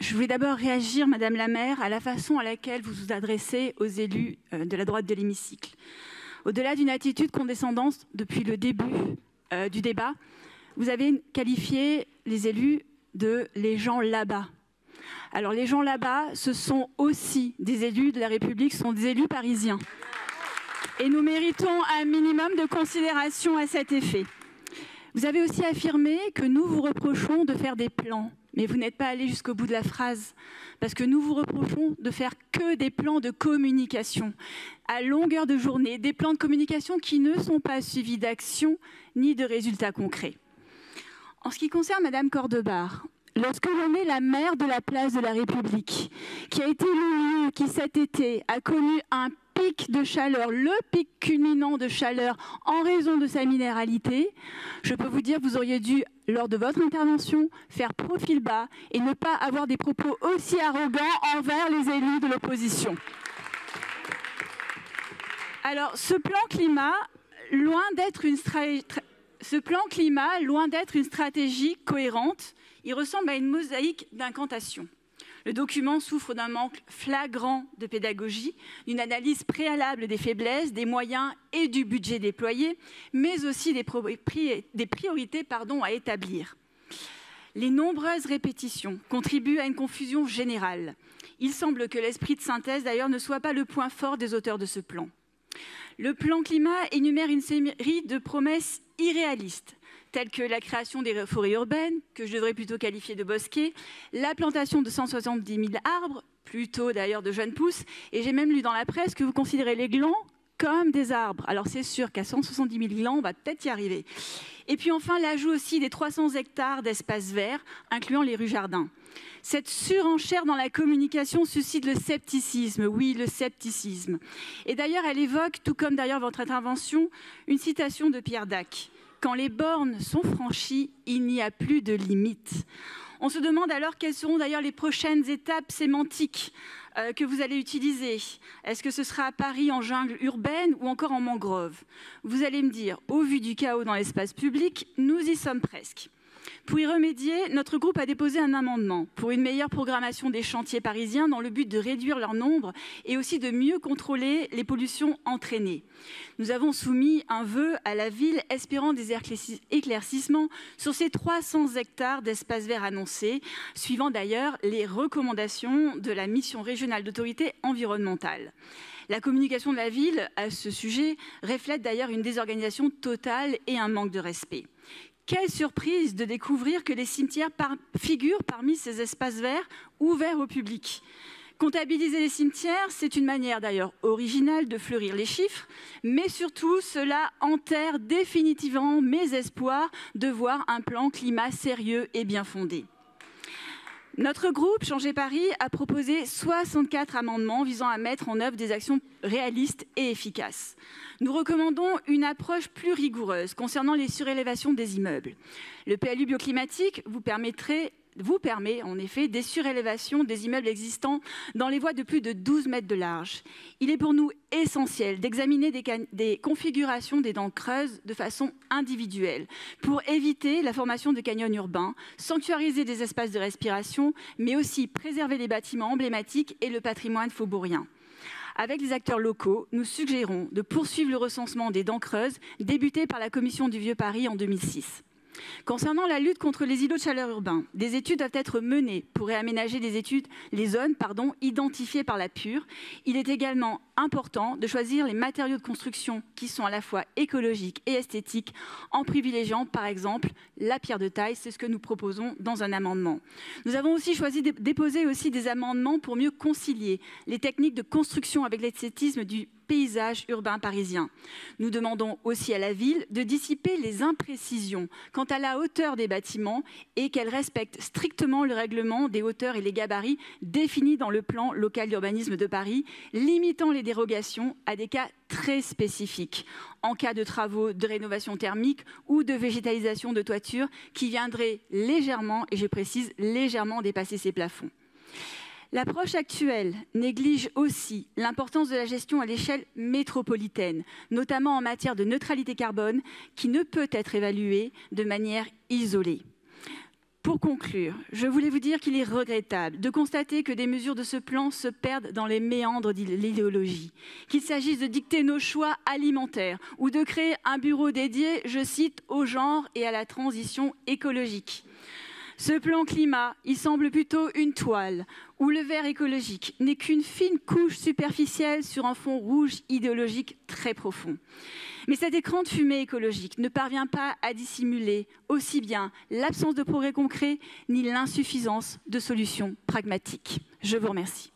Je voulais d'abord réagir, Madame la maire, à la façon à laquelle vous vous adressez aux élus de la droite de l'hémicycle. Au-delà d'une attitude condescendante depuis le début du débat, vous avez qualifié les élus de « les gens là-bas ». Alors les gens là-bas, ce sont aussi des élus de la République, ce sont des élus parisiens. Et nous méritons un minimum de considération à cet effet. Vous avez aussi affirmé que nous vous reprochons de faire des plans. Mais vous n'êtes pas allé jusqu'au bout de la phrase, parce que nous vous reprochons de faire que des plans de communication à longueur de journée, des plans de communication qui ne sont pas suivis d'action ni de résultats concrets. En ce qui concerne Madame Cordebar, lorsque l'on est la maire de la place de la République, qui a été le lieu qui cet été a connu un pic de chaleur, le pic culminant de chaleur en raison de sa minéralité, je peux vous dire que vous auriez dû, lors de votre intervention, faire profil bas et ne pas avoir des propos aussi arrogants envers les élus de l'opposition. Alors, ce plan climat, loin d'être une stratégie cohérente, il ressemble à une mosaïque d'incantations. Le document souffre d'un manque flagrant de pédagogie, d'une analyse préalable des faiblesses, des moyens et du budget déployé, mais aussi des priorités à établir. Les nombreuses répétitions contribuent à une confusion générale. Il semble que l'esprit de synthèse, d'ailleurs, ne soit pas le point fort des auteurs de ce plan. Le plan climat énumère une série de promesses irréalistes, telles que la création des forêts urbaines, que je devrais plutôt qualifier de bosquets, la plantation de 170 000 arbres, plutôt d'ailleurs de jeunes pousses, et j'ai même lu dans la presse que vous considérez les glands comme des arbres. Alors c'est sûr qu'à 170 000 glands, on va peut-être y arriver. Et puis enfin, l'ajout aussi des 300 hectares d'espaces verts, incluant les rues jardins. Cette surenchère dans la communication suscite le scepticisme, oui, le scepticisme. Et d'ailleurs, elle évoque, tout comme d'ailleurs votre intervention, une citation de Pierre Dac. Quand les bornes sont franchies, il n'y a plus de limites. On se demande alors quelles seront d'ailleurs les prochaines étapes sémantiques que vous allez utiliser. Est-ce que ce sera à Paris en jungle urbaine ou encore en mangrove? Vous allez me dire, au vu du chaos dans l'espace public, nous y sommes presque. Pour y remédier, notre groupe a déposé un amendement pour une meilleure programmation des chantiers parisiens dans le but de réduire leur nombre et aussi de mieux contrôler les pollutions entraînées. Nous avons soumis un vœu à la ville espérant des éclaircissements sur ces 300 hectares d'espaces verts annoncés, suivant d'ailleurs les recommandations de la mission régionale d'autorité environnementale. La communication de la ville à ce sujet reflète d'ailleurs une désorganisation totale et un manque de respect. Quelle surprise de découvrir que les cimetières figurent parmi ces espaces verts ouverts au public. Comptabiliser les cimetières, c'est une manière d'ailleurs originale de fleurir les chiffres, mais surtout cela enterre définitivement mes espoirs de voir un plan climat sérieux et bien fondé. Notre groupe Changer Paris a proposé 64 amendements visant à mettre en œuvre des actions réalistes et efficaces. Nous recommandons une approche plus rigoureuse concernant les surélévations des immeubles. Le PLU bioclimatique vous permet en effet des surélévations des immeubles existants dans les voies de plus de 12 mètres de large. Il est pour nous essentiel d'examiner des configurations des dents creuses de façon individuelle pour éviter la formation de canyons urbains, sanctuariser des espaces de respiration, mais aussi préserver les bâtiments emblématiques et le patrimoine faubourien. Avec les acteurs locaux, nous suggérons de poursuivre le recensement des dents creuses débuté par la Commission du Vieux Paris en 2006. Concernant la lutte contre les îlots de chaleur urbains, des études doivent être menées pour réaménager les zones identifiées par la PUR. Il est également important de choisir les matériaux de construction qui sont à la fois écologiques et esthétiques en privilégiant par exemple la pierre de taille. C'est ce que nous proposons dans un amendement. Nous avons aussi choisi de déposer aussi des amendements pour mieux concilier les techniques de construction avec l'esthétisme du paysage urbain parisien. Nous demandons aussi à la ville de dissiper les imprécisions quant à la hauteur des bâtiments et qu'elle respecte strictement le règlement des hauteurs et les gabarits définis dans le plan local d'urbanisme de Paris, limitant les dérogations à des cas très spécifiques, en cas de travaux de rénovation thermique ou de végétalisation de toiture qui viendraient légèrement, et je précise légèrement, dépasser ces plafonds. L'approche actuelle néglige aussi l'importance de la gestion à l'échelle métropolitaine, notamment en matière de neutralité carbone, qui ne peut être évaluée de manière isolée. Pour conclure, je voulais vous dire qu'il est regrettable de constater que des mesures de ce plan se perdent dans les méandres de l'idéologie, qu'il s'agisse de dicter nos choix alimentaires ou de créer un bureau dédié, je cite, au genre et à la transition écologique. Ce plan climat, il semble plutôt une toile où le vert écologique n'est qu'une fine couche superficielle sur un fond rouge idéologique très profond. Mais cet écran de fumée écologique ne parvient pas à dissimuler aussi bien l'absence de progrès concret ni l'insuffisance de solutions pragmatiques. Je vous remercie.